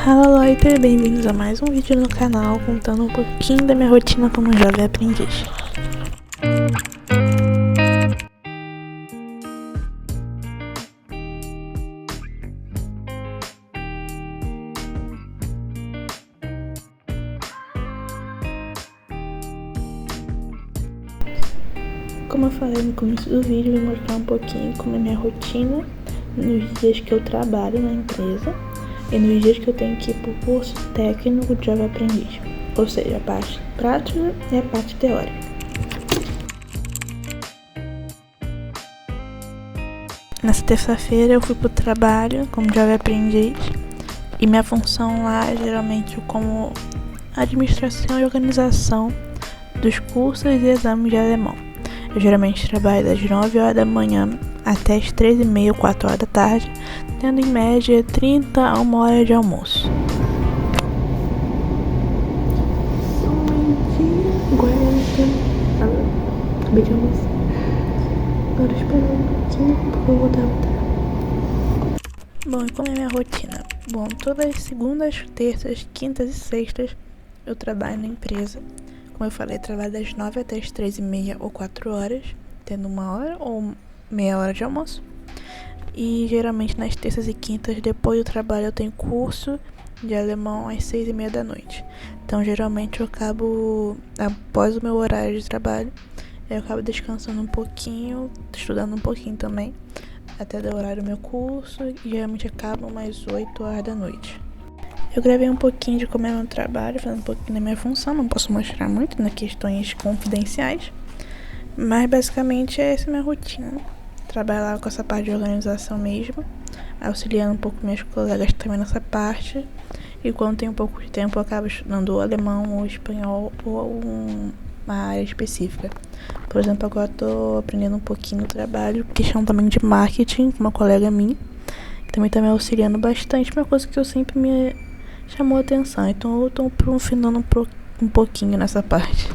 Fala Loiter, bem-vindos a mais um vídeo no canal contando um pouquinho da minha rotina como jovem aprendiz. Como eu falei no começo do vídeo, eu vou mostrar um pouquinho como é minha rotina nos dias que eu trabalho na empresa e nos dias que eu tenho que ir para o curso técnico de Jovem Aprendiz, ou seja, a parte prática e a parte teórica. Nessa terça-feira eu fui para o trabalho como Jovem Aprendiz e minha função lá é geralmente como administração e organização dos cursos e exames de alemão. Eu geralmente trabalho das 9 horas da manhã até as 13h30 ou 4 horas da tarde, tendo em média 30 a 1 hora de almoço. Acabei de almoçar. Agora esperando um pouquinho porque eu vou voltar. Bom, e como é minha rotina? Bom, todas as segundas, terças, quintas e sextas eu trabalho na empresa. Como eu falei, trabalho das 9 até as 13h30 ou 4 horas, tendo 1 hora ou meia hora de almoço. E geralmente nas terças e quintas, depois do trabalho, eu tenho curso de alemão às 6h30 da noite. Então, geralmente eu acabo, após o meu horário de trabalho, eu acabo descansando um pouquinho, estudando um pouquinho também, até dar o horário do meu curso, e geralmente acabo umas 8 horas da noite. Eu gravei um pouquinho de como é meu trabalho, falando um pouquinho da minha função, não posso mostrar muito, né, questões confidenciais, mas basicamente essa é a minha rotina. Trabalhar com essa parte de organização mesmo, auxiliando um pouco meus colegas também nessa parte, e quando tem um pouco de tempo eu acabo estudando o alemão ou espanhol ou uma área específica. Por exemplo, agora eu tô aprendendo um pouquinho no trabalho, questão também de marketing, com uma colega minha, que também tá me auxiliando bastante, uma coisa que eu sempre me chamou a atenção, então eu tô aprofundando um pouquinho nessa parte.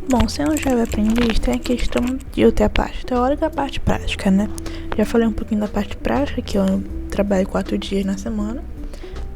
Bom, sendo jovem aprendiz, tem a questão de eu ter a parte teórica e a parte prática, né? Já falei um pouquinho da parte prática, que eu trabalho 4 dias na semana.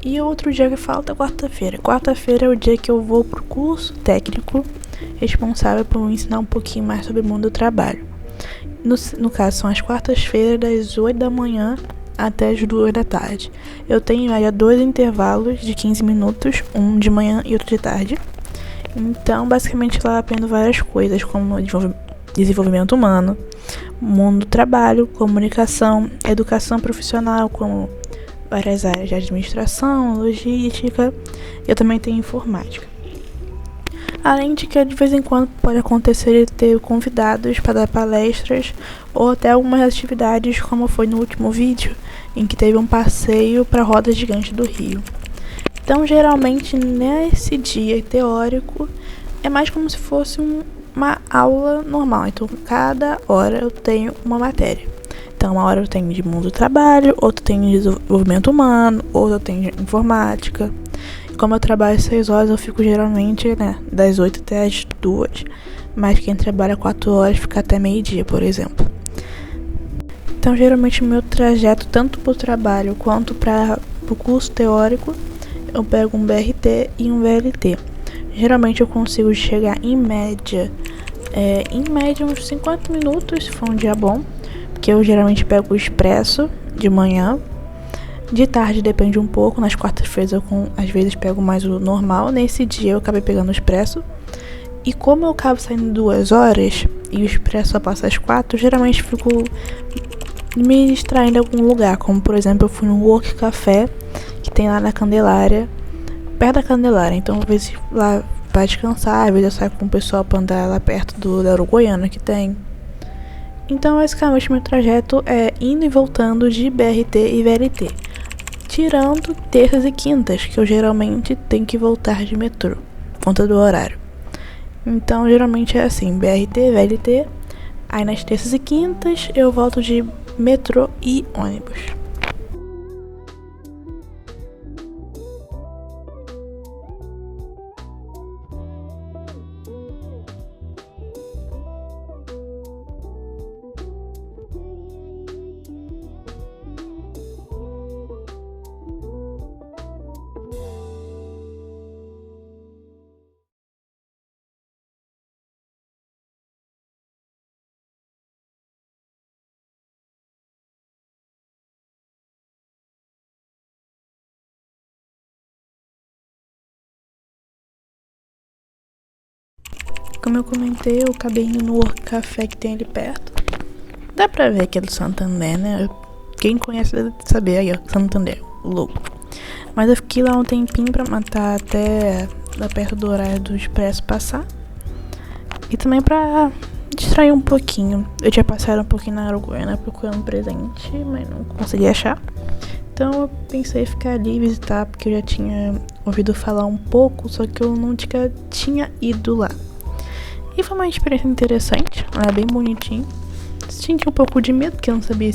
E o outro dia que falta é quarta-feira. Quarta-feira é o dia que eu vou pro curso técnico responsável por ensinar um pouquinho mais sobre o mundo do trabalho. No caso, são as quartas-feiras, das 8 da manhã até as 2 da tarde. Eu tenho aí 2 intervalos de 15 minutos, um de manhã e outro de tarde. Então, basicamente, lá eu aprendo várias coisas, como desenvolvimento humano, mundo do trabalho, comunicação, educação profissional, como várias áreas de administração, logística. Eu também tenho informática. Além de que, de vez em quando, pode acontecer de ter convidados para dar palestras ou até algumas atividades, como foi no último vídeo, em que teve um passeio para a Roda Gigante do Rio. Então, geralmente, nesse dia teórico, é mais como se fosse uma aula normal. Então, cada hora eu tenho uma matéria. Então, uma hora eu tenho de mundo do trabalho, outra eu tenho de desenvolvimento humano, outra eu tenho de informática. E como eu trabalho 6 horas, eu fico geralmente, das 8 até as 2. Mas quem trabalha 4 horas fica até meio-dia, por exemplo. Então, geralmente, o meu trajeto, tanto para o trabalho quanto para o curso teórico, eu pego um BRT e um VLT. Geralmente eu consigo chegar em média uns 50 minutos, se for um dia bom, porque eu geralmente pego o expresso de manhã. De tarde depende um pouco, nas quartas-feiras eu às vezes pego mais o normal. Nesse dia eu acabei pegando o expresso. E como eu acabo saindo 2 horas e o expresso só passa às 4, geralmente fico me distraindo em algum lugar, como por exemplo eu fui no Work Café, que tem lá na Candelária, perto da Candelária. Então, às vezes lá pra descansar, às vezes eu saio com o pessoal pra andar lá perto da Uruguaiana que tem. Então, basicamente, meu trajeto é indo e voltando de BRT e VLT, tirando terças e quintas, que eu geralmente tenho que voltar de metrô, por conta do horário. Então, geralmente é assim, BRT, VLT, aí nas terças e quintas eu volto de metrô e ônibus. Como eu comentei, eu acabei indo no Work Café que tem ali perto. Dá pra ver que é do Santander, né? Quem conhece deve saber aí, ó, Santander, o logo. Mas eu fiquei lá um tempinho pra matar até lá perto do horário do expresso passar. E também pra distrair um pouquinho. Eu tinha passado um pouquinho na Uruguaiana procurando presente, mas não consegui achar. Então eu pensei em ficar ali e visitar, porque eu já tinha ouvido falar um pouco, só que eu nunca tinha ido lá. E foi uma experiência interessante, era bem bonitinho. Senti um pouco de medo, porque eu não sabia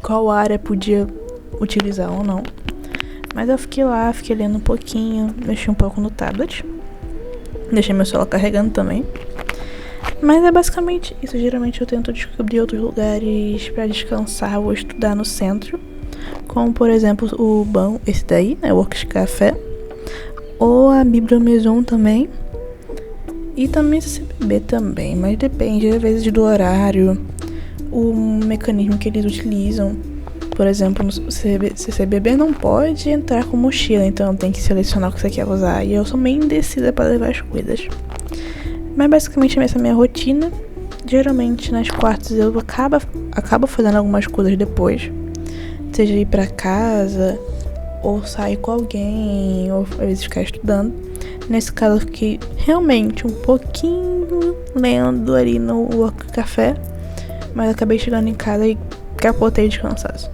qual área podia utilizar ou não. Mas eu fiquei lá, fiquei lendo um pouquinho, mexi um pouco no tablet. Deixei meu celular carregando também. Mas é basicamente isso. Geralmente eu tento descobrir outros lugares pra descansar ou estudar no centro. Como, por exemplo, o BAM, esse daí, né, o Works Café. Ou a Bibliomaison também. E também CCBB também, mas depende, às vezes, do horário, o mecanismo que eles utilizam. Por exemplo, no CCBB não pode entrar com mochila, então tem que selecionar o que você quer usar. E eu sou meio indecisa para levar as coisas. Mas basicamente essa é a minha rotina. Geralmente nas quartas eu acabo fazendo algumas coisas depois. Seja ir pra casa, ou sair com alguém, ou às vezes ficar estudando. Nesse caso eu fiquei realmente um pouquinho lendo ali no Work Café, mas acabei chegando em casa e capotei de cansaço.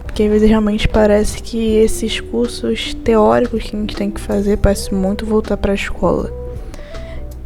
Porque às vezes realmente parece que esses cursos teóricos que a gente tem que fazer parece muito voltar pra escola.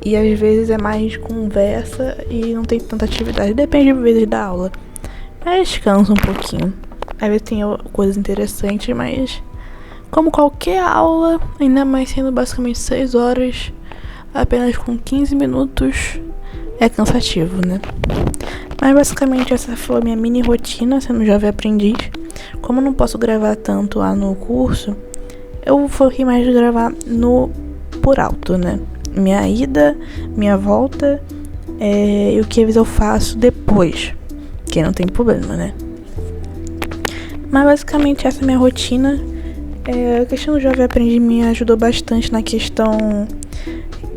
E às vezes é mais conversa e não tem tanta atividade. Depende às vezes da aula. Mas cansa um pouquinho. Às vezes tem coisas interessantes, mas como qualquer aula, ainda mais sendo basicamente 6 horas, apenas com 15 minutos, é cansativo, né? Mas basicamente essa foi a minha mini rotina sendo jovem aprendiz. Como eu não posso gravar tanto lá no curso, eu foquei mais de gravar no por alto, né? Minha ida, minha volta, e o que às vezes eu faço depois, que não tem problema, né? Mas basicamente essa é a minha rotina. A questão do jovem aprendiz me ajudou bastante na questão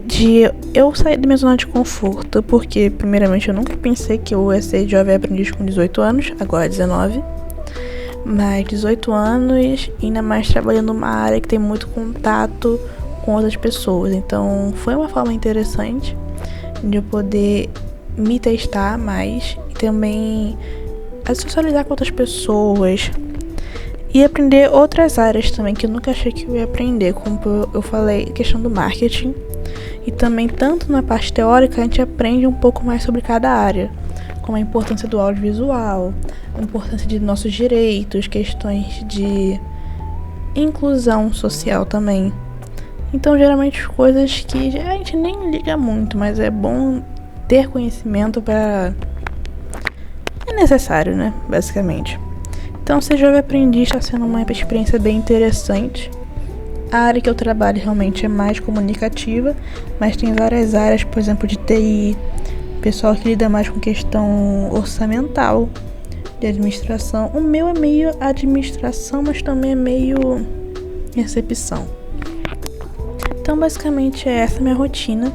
de eu sair da minha zona de conforto, porque primeiramente eu nunca pensei que eu ia ser jovem aprendiz com 18 anos, agora 19, mas 18 anos, ainda mais trabalhando numa área que tem muito contato com outras pessoas, então foi uma forma interessante de eu poder me testar mais e também socializar com outras pessoas e aprender outras áreas também que eu nunca achei que eu ia aprender, como eu falei, a questão do marketing. E também, tanto na parte teórica, a gente aprende um pouco mais sobre cada área, como a importância do audiovisual, a importância de nossos direitos, questões de inclusão social também. Então, geralmente, coisas que a gente nem liga muito, mas é bom ter conhecimento para... é necessário, né? Basicamente. Então, ser jovem aprendiz está sendo uma experiência bem interessante. A área que eu trabalho realmente é mais comunicativa, mas tem várias áreas, por exemplo, de TI, pessoal que lida mais com questão orçamental, de administração. O meu é meio administração, mas também é meio recepção. Então, basicamente, essa é a minha rotina.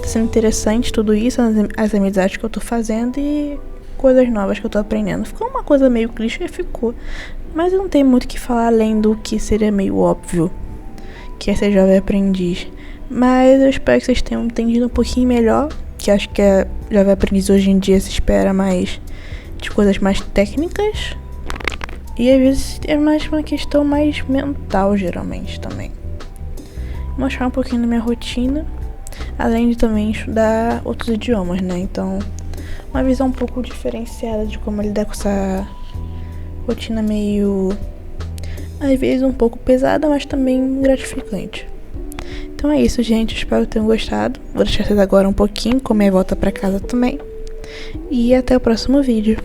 Tá sendo interessante tudo isso, as amizades que eu tô fazendo e coisas novas que eu tô aprendendo. Ficou uma coisa meio clichê, ficou. Mas eu não tenho muito o que falar além do que seria meio óbvio, que é ser jovem aprendiz. Mas eu espero que vocês tenham entendido um pouquinho melhor, que acho que a jovem aprendiz hoje em dia se espera mais de coisas mais técnicas. E às vezes é mais uma questão mais mental, geralmente, também. Mostrar um pouquinho da minha rotina, além de também estudar outros idiomas, né? Então, uma visão um pouco diferenciada de como lidar com essa rotina meio, às vezes, um pouco pesada, mas também gratificante. Então é isso, gente. Espero que tenham gostado. Vou deixar vocês agora um pouquinho com minha volta pra casa também. E até o próximo vídeo.